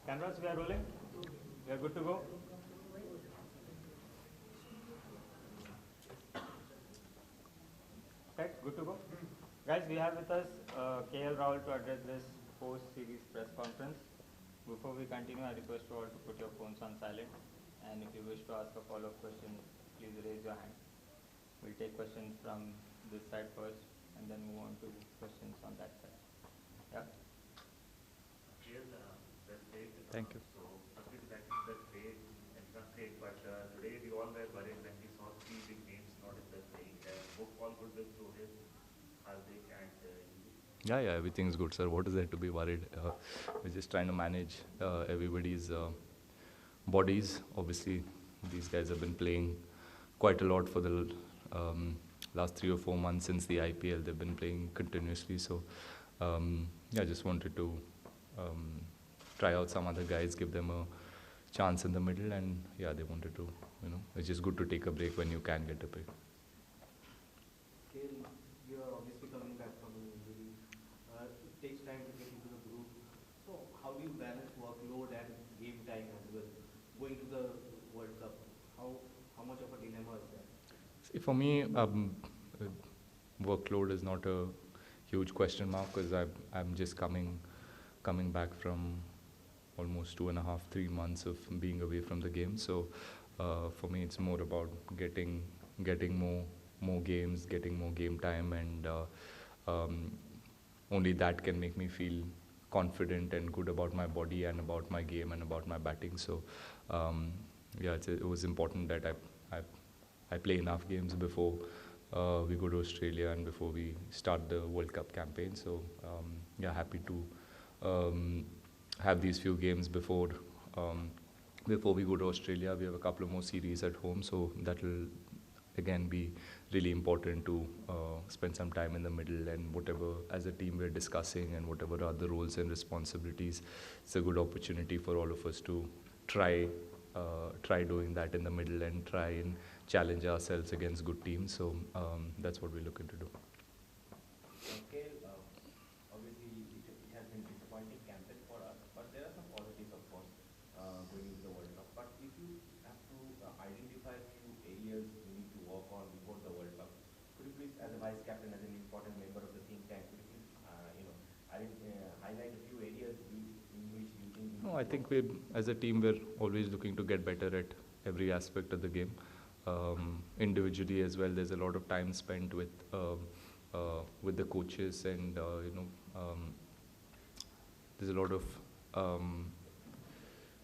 Canvas, we are rolling. We are good to go. Okay, good to go. Guys, we have with us KL Rahul to address this post-series press conference. Before we continue, I request you all to put your phones on silent. And if you wish to ask a follow-up question, please raise your hand. We'll take questions from this side first and then move on to questions on that side. Yeah. Thank you. So, firstly, that is the trade, and not trade, but today we all were worried when we saw three big names not in the playing. Hope all good with Rohit, Hardik, and Yeah, everything's good, sir. What is there to be worried? We're just trying to manage everybody's bodies. Obviously, these guys have been playing quite a lot for the last 3 or 4 months since the IPL. They've been playing continuously. So, I just wanted to try out some other guys, give them a chance in the middle, and they wanted to, it's just good to take a break when you can get a break. You are obviously coming back from an injury. It takes time to get into the groove. So how do you balance workload and game time as well? Going to the World Cup, how much of a dilemma is that? See, for me, workload is not a huge question mark because I'm just coming back from almost 2.5, 3 months of being away from the game. So for me, it's more about getting more games, getting more game time, and only that can make me feel confident and good about my body and about my game and about my batting. So it was important that I play enough games before we go to Australia and before we start the World Cup campaign. So happy to have these few games before we go to Australia. We have a couple of more series at home, so that will again be really important to spend some time in the middle, and whatever as a team we're discussing and whatever other roles and responsibilities, it's a good opportunity for all of us to try doing that in the middle and try and challenge ourselves against good teams. So that's what we're looking to do. Okay, obviously it has been disappointing campaign for us, but there are some positives, of course, going into the World Cup. But if you have to identify a few areas you need to work on before the World Cup, could you please, as a vice captain, as an important member of the think tank, could you please, highlight a few areas in which you think? No, I think as a team, we're always looking to get better at every aspect of the game. Individually as well, there's a lot of time spent with the coaches, and there's a lot of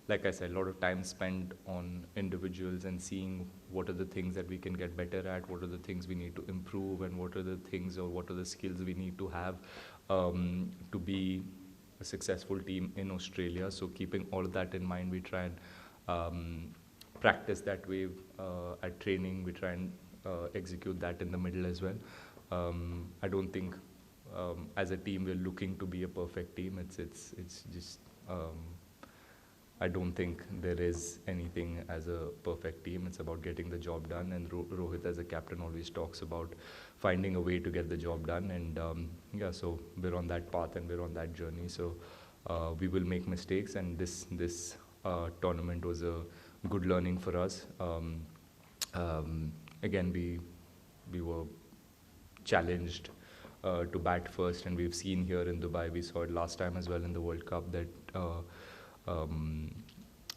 like I said, a lot of time spent on individuals and seeing what are the things that we can get better at, what are the things we need to improve, and what are the things or what are the skills we need to have to be a successful team in Australia. So keeping all of that in mind, we try and practice that way at training. We try and execute that in the middle as well. I don't think as a team we're looking to be a perfect team. It's just I don't think there is anything as a perfect team. It's about getting the job done, and Rohit as a captain always talks about finding a way to get the job done, and so we're on that path and we're on that journey. So we will make mistakes, and this tournament was a good learning for us. Again, we were challenged to bat first, and we've seen here in Dubai, we saw it last time as well in the World Cup, that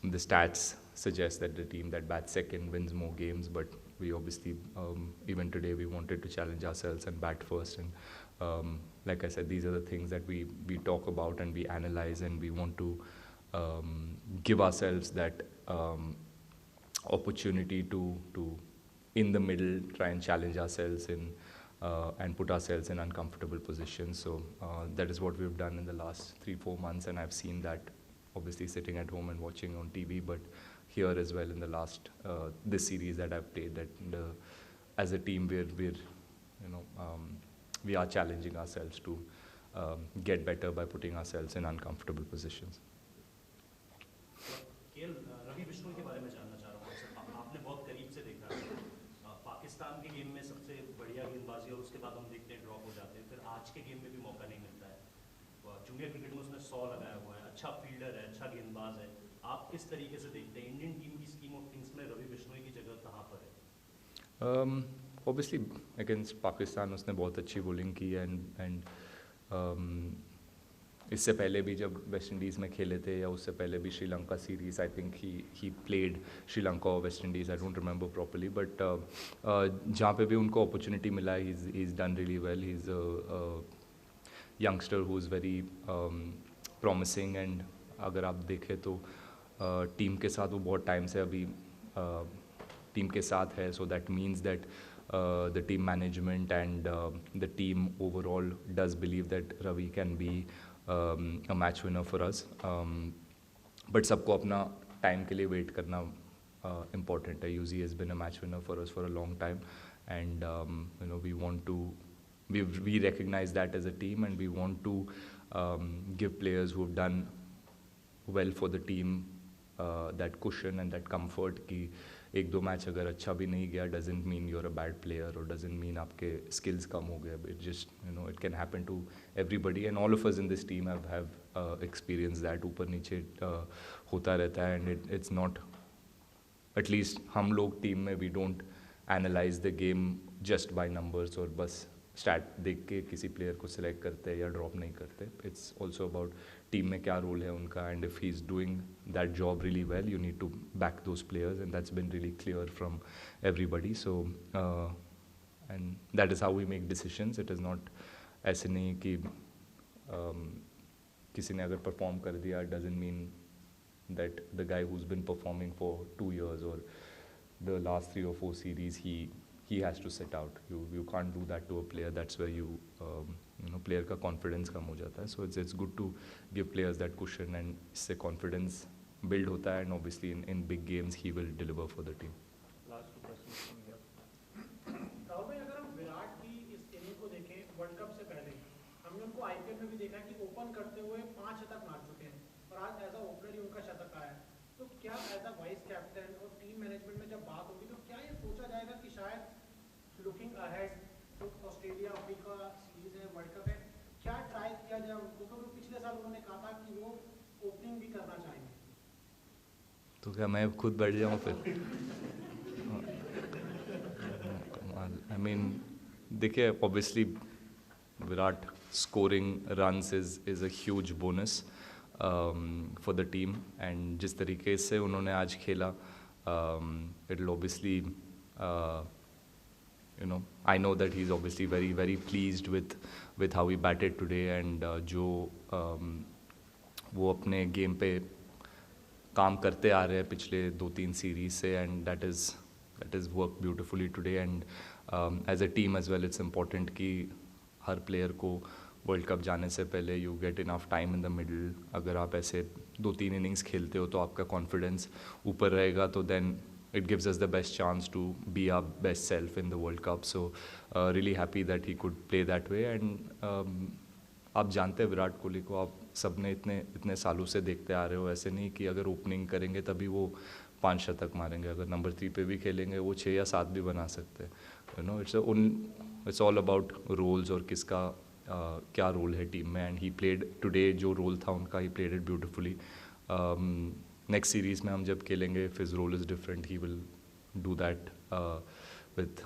the stats suggest that the team that bats second wins more games, but we obviously, even today, we wanted to challenge ourselves and bat first. And like I said, these are the things that we talk about and we analyze, and we want to give ourselves that opportunity to in the middle try and challenge ourselves in and put ourselves in uncomfortable positions. So that is what we've done in the last 3-4 months, and I've seen that obviously sitting at home and watching on TV, but here as well in the last this series that I've played, that as a team we are challenging ourselves to get better by putting ourselves in uncomfortable positions. KL Ravi Bishnoi के बारे में जानना चाह रहा हूँ आपसे। आपने बहुत करीब से देखा है पाकिस्तान के गेम में सबसे बढ़िया गेंदबाजी, और उसके बाद हम देखते हैं ड्रॉप हो जाते हैं, फिर आज के गेम में भी मौका नहीं मिलता है। जूनियर क्रिकेट में उसने 100 लगाया हुआ है, अच्छा फील्डर है, अच्छा गेंदबाज है, आप किस तरीके से देखते हैं इंडियन टीम की स्कीम ऑफ थिंग्स में रवि बिश्नोई की जगह कहाँ पर है? Obviously against Pakistan उसने बहुत अच्छी bowling की and इससे पहले भी जब वेस्ट इंडीज़ में खेले थे या उससे पहले भी Sri Lanka series I think he played Sri Lanka और West Indies I don't remember properly but जहाँ पे भी उनको अपॉर्चुनिटी मिला he is done really well he is youngster who is very promising and अगर आप देखें तो टीम के साथ वो बहुत टाइम से अभी टीम के साथ है so that means that the team management and the team overall does believe that Ravi can be a match winner for us. But सबको अपना time के लिए wait करना important है. UZ has been a match winner for us for a long time, and we want to we recognize that as a team, and we want to give players who have done well for the team that cushion and that comfort कि एक दो match अगर अच्छा भी नहीं गया doesn't mean you're a bad player or doesn't mean आपके skills कम हो गए. It just it can happen to everybody and all of us in this team have experienced that. ऊपर नीचे होता रहता है and it's not, at least हम लोग टीम में we don't analyze the game just by numbers और बस स्टैट देख के किसी प्लेयर को सिलेक्ट करते हैं या ड्रॉप नहीं करते. इट्स ऑल्सो अबाउट टीम में क्या रोल है उनका and if he is doing that job really well you need to back those players and that's been really clear from everybody. So and that is how we make decisions. It is not ऐसे नहीं कि किसी ने अगर perform कर दिया doesn't mean that the guy who is been performing for 2 years और the last 3 or 4 series he has to sit out. You can't do that to a player. That's where you player का confidence कम हो जाता है. So it's good to give players that cushion and इससे confidence build होता है and obviously in big games he will deliver for the team. Last 2 questions from here. Rahul भाई, अगर हम विराट की इस इनिंग को देखें वर्ल्ड कप से पहले हमने उनको आईपीएल में भी देखा कि ओपन करते हुए 5 शतक मार चुके हैं और आज एज अ ओपनर ही उनका शतक आया है. तो क्या एज अ वाइस कैप्टन और टीम मैनेजमेंट में जब बात होगी तो क्या ये सोचा जाएगा कि शायद लुकिंग अहेड तो ऑस्ट्रेलिया अफ्रीका सीरीज है वर्ल्ड कप है क्या ट्राई किया जाए उनको, क्योंकि पिछले साल उन्होंने कहा था कि वो ओपनिंग भी करना चाहेंगे. तो क्या मैं खुद बैठ जाऊँ फिर? आई मीन देखिए obviously Virat scoring runs is a huge bonus for the team and जिस तरीके से उन्होंने आज खेला it will obviously I know that he's obviously very very pleased with how he batted today and जो वो अपने गेम पे काम करते आ रहे हैं पिछले 2-3 सीरीज से and that is worked beautifully today and as a team as well it's important कि हर प्लेयर को वर्ल्ड कप जाने से पहले you get enough time in the middle. अगर आप ऐसे 2-3 इनिंग्स खेलते हो तो आपका कॉन्फिडेंस ऊपर रहेगा तो then it gives us the best chance to be our best self in the world cup. So really happy that he could play that way and आप जानते हैं विराट कोहली को आप सब ने इतने सालों से देखते आ रहे हो. ऐसे नहीं कि अगर ओपनिंग करेंगे तभी वो 5 शतक मारेंगे. अगर नंबर 3 पे भी खेलेंगे वो 6 या 7 भी बना सकते हैं. इट्स ऑल अबाउट रोल्स और किसका क्या रोल है टीम में एंड ही प्लेड टुडे जो रोल था उनका he played it beautifully. Next series में हम जब खेलेंगे if his role is different he will do that with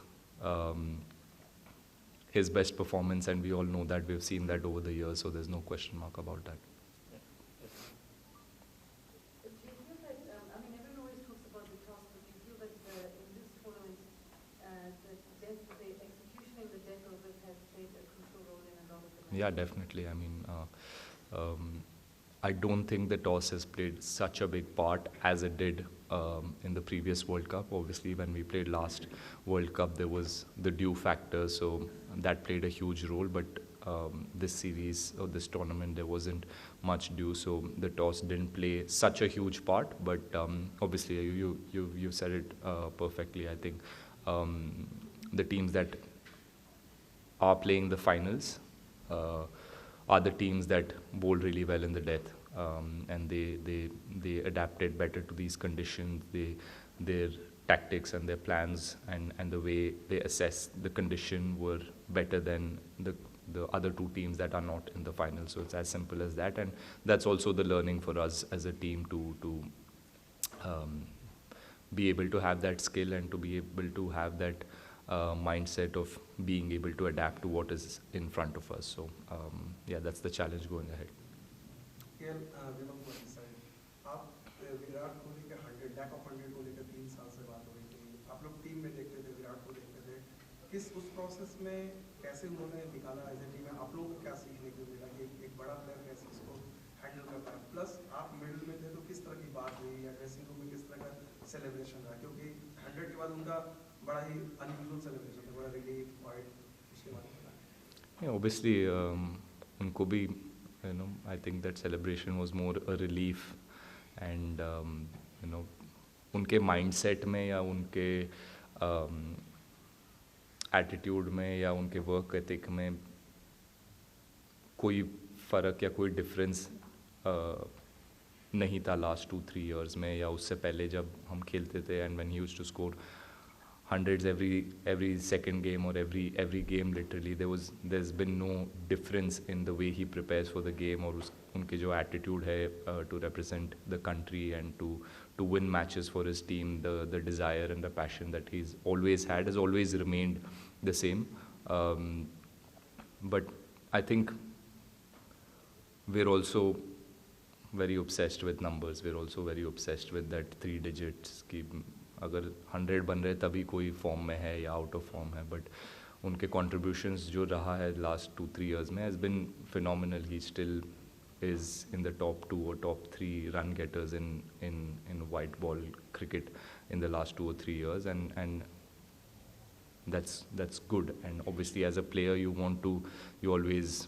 his best performance and we all know that we've seen that over the years so there's no question mark about that. Everyone always talks about the toss, but do you feel that in this tournament, the execution in the death of it has played a crucial role in a lot of the matches? Yeah, definitely. I mean, I don't think the toss has played such a big part as it did in the previous World Cup. Obviously, when we played last World Cup, there was the dew factor, so that played a huge role. But this series or this tournament, there wasn't much dew, so the toss didn't play such a huge part. But obviously, you said it perfectly. I think the teams that are playing the finals are the teams that bowled really well in the death, and they adapted better to these conditions. Their tactics and their plans and the way they assess the condition were better than the other two teams that are not in the final. So it's as simple as that, and that's also the learning for us as a team to be able to have that skill and to be able to have that mindset of being able to adapt to what is in front of us. So yeah, that's the challenge going ahead. आप विराट कोहली के 100 lack of 100 को लेकर 3 साल से बात हो रही थी, आप लोग टीम में देखते थे, विराट को देखते थे, किस उस प्रोसेस में कैसे उन्होंने निकाला एज ए टीम में, आप लोगों को क्या सीखने को मिला कि एक बड़ा प्लेयर कैसे उसको हैंडल करता है, प्लस आप मिडिल में थे तो किस तरह की बात हुई या ड्रेसिंग रूम में किस तरह का सेलिब्रेशन रहा, क्योंकि 100 के बाद उनका बड़ा ही अनयूजुअल सेलिब्रेशन था, बड़ा रिलीफ वाइड, उसके बाद obviously उनको भी I think that celebration was more a relief, and उनके mindset में या उनके attitude में या उनके work ethic में कोई फ़र्क या कोई difference नहीं था last 2-3 years में, या उससे पहले जब हम खेलते थे, and when he used to score hundreds every second game or every game literally, there's been no difference in the way he prepares for the game, और उनके जो attitude है to represent the country and to win matches for his team, the desire and the passion that he's always had has always remained the same. But I think we're also very obsessed with numbers. We're also very obsessed with that 3 digits की अगर 100 बन रहे तभी कोई form में है या out of form है, बट उनके कॉन्ट्रीब्यूशंस जो रहा है लास्ट 2-3 years में has been phenomenal. He still is in the top 2 or top 3 run getters in white ball cricket in the last 2 or 3 years, and that's good. And obviously as a player you always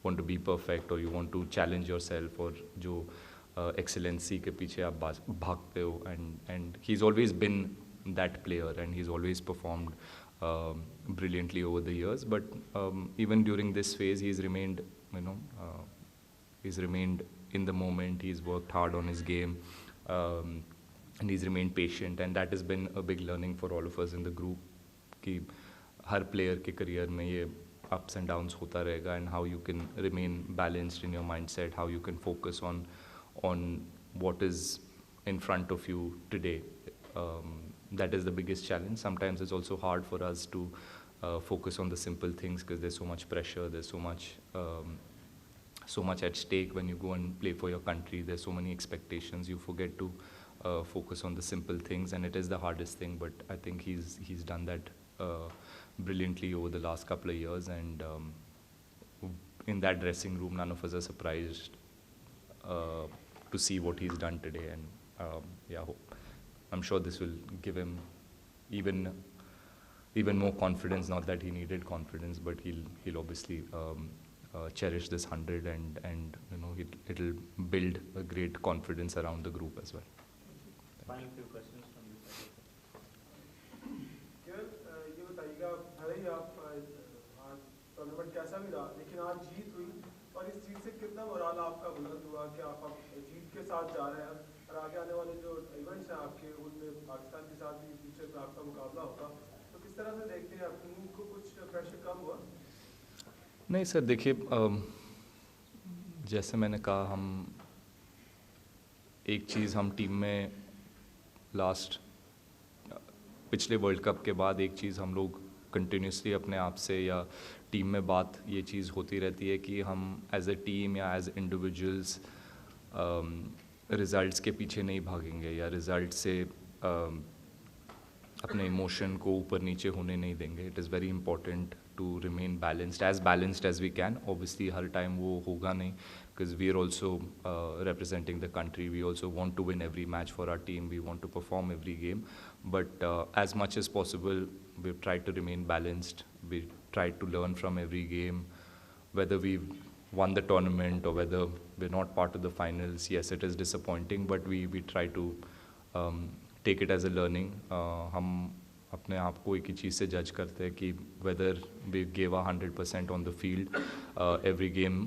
want to be perfect, or you want to challenge yourself, or जो excellency के पीछे आप भागते हो, and he's always been that player, and he's always performed brilliantly over the years. But even during this phase he's remained in the moment. He's worked hard on his game, and he's remained patient, and that has been a big learning for all of us in the group कि हर player के career में ये ups and downs होता रहेगा, and how you can remain balanced in your mindset, how you can focus on what is in front of you today. That is the biggest challenge. Sometimes it's also hard for us to focus on the simple things because there's so much pressure, there's so much at stake when you go and play for your country. There's so many expectations. You forget to focus on the simple things, and it is the hardest thing. But I think he's done that brilliantly over the last couple of years, and in that dressing room, none of us are surprised to see what he's done today. And I'm sure this will give him even more confidence. Not that he needed confidence, but he'll obviously cherish this 100, and it'll build a great confidence around the group as well. Final few questions from this side. ये बताइएगा, भले ही आप आज tournament कैसा भी रहा, लेकिन आज जीत हुई, और इस जीत से कितना मोराल आपका बुलंद हुआ कि आप जीत के साथ जा रहे हैं, और आगे आने वाले जो इवेंट्स हैं आपके, उनमें पाकिस्तान के साथ भी फ्यूचर में आपका मुकाबला होगा, तो किस तरह से देखते हैं, आपको कुछ प्रेशर कम हुआ? नहीं सर, देखिए जैसे मैंने कहा, हम एक चीज़ हम टीम में पिछले वर्ल्ड कप के बाद एक चीज़ हम लोग कंटिन्यूसली अपने आप से या टीम में बात ये चीज़ होती रहती है कि हम एज ए टीम या एज इंडिविजुअल्स रिज़ल्ट्स के पीछे नहीं भागेंगे, या रिज़ल्ट से अपने इमोशन को ऊपर नीचे होने नहीं देंगे. It is very important to remain balanced as we can. Obviously her time वो होगा नहीं, because we are also representing the country. We also want to win every match for our team. We want to perform every game, but as much as possible we've tried to remain balanced. We tried to learn from every game, whether we've won the tournament or whether we're not part of the finals. Yes, it is disappointing, but we try to take it as a learning. हम अपने आप को एक ही चीज़ से जज करते हैं कि whether we give 100% on the field every game,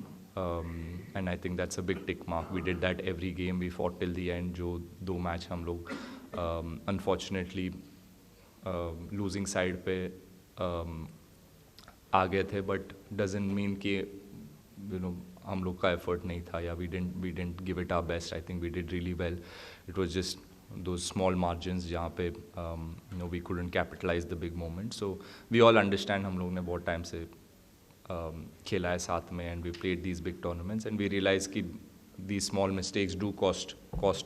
and I think that's a big tick mark. We did that every game. We fought till the end. जो 2 मैच हम लोग अनफॉर्चुनेटली लूजिंग साइड पे आ गए थे, but doesn't mean कि हम लोग का effort नहीं था, या we didn't give it our best. I think we did really well. It was just those small margins जहाँ पे we couldn't capitalize the big moment. So we all understand, हम लोग ने बहुत time से खेला है साथ में, and we played these big tournaments, and we realized कि these small mistakes do cost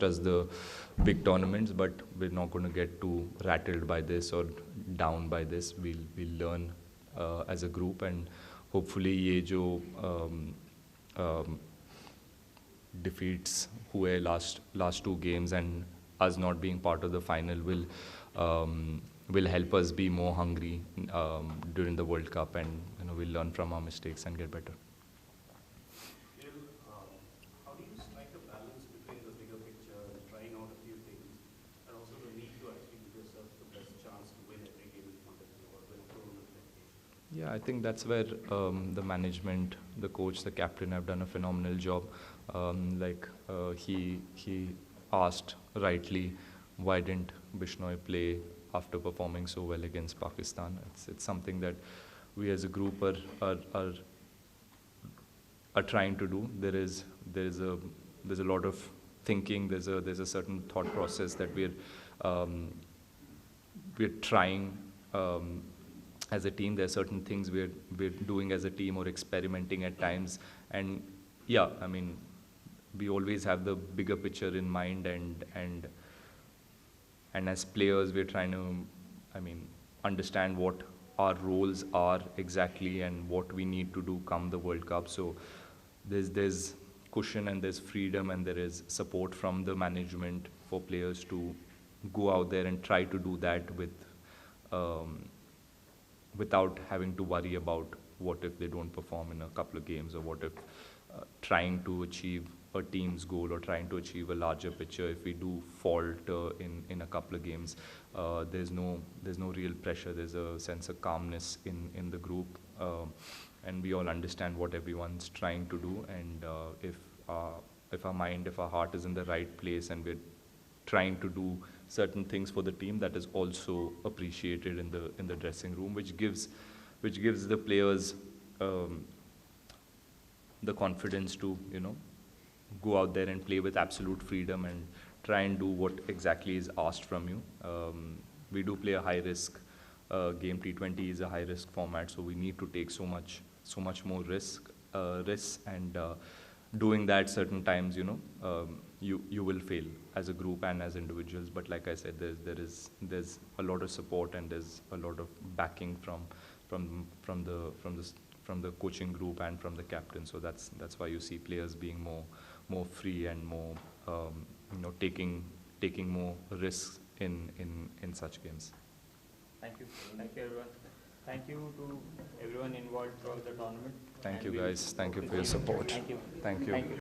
us the big tournaments, but we're not going to get too rattled by this or down by this. We'll learn as a group, and hopefully ये जो defeats हुए last 2 games and us not being part of the final will help us be more hungry during the World Cup, and we'll learn from our mistakes and get better. How do you strike a balance between the bigger picture and trying out a few things, and also the need to actually give yourself the best chance to win every game in front of you or win a tournament like this? Yeah, I think that's where the management, the coach, the captain have done a phenomenal job. He asked rightly, why didn't Bishnoi play after performing so well against Pakistan? It's something that we as a group are trying to do. There's a lot of thinking. There's a certain thought process that we're trying as a team. There are certain things we're doing as a team or experimenting at times. And yeah, I mean, we always have the bigger picture in mind, and as players, we're trying to, understand what our roles are exactly and what we need to do come the World Cup. So there's cushion and there's freedom and there is support from the management for players to go out there and try to do that without having to worry about what if they don't perform in a couple of games, or what if trying to achieve a team's goal or trying to achieve a larger picture, if we do falter in a couple of games, there's no real pressure. There's a sense of calmness in the group, and we all understand what everyone's trying to do. And if our mind, if our heart is in the right place, and we're trying to do certain things for the team, that is also appreciated in the dressing room, which gives the players the confidence to go out there and play with absolute freedom and try and do what exactly is asked from you. We do play a high risk game. T20 is a high risk format, so we need to take so much more risks, and doing that certain times, you will fail as a group and as individuals. But like I said, there's a lot of support and there's a lot of backing from the coaching group and from the captain. So that's why you see players being more free and more taking more risks in such games. Thank you everyone. Thank you to everyone involved throughout the tournament. Thank you guys. Thank you for your support. Thank you. Thank you.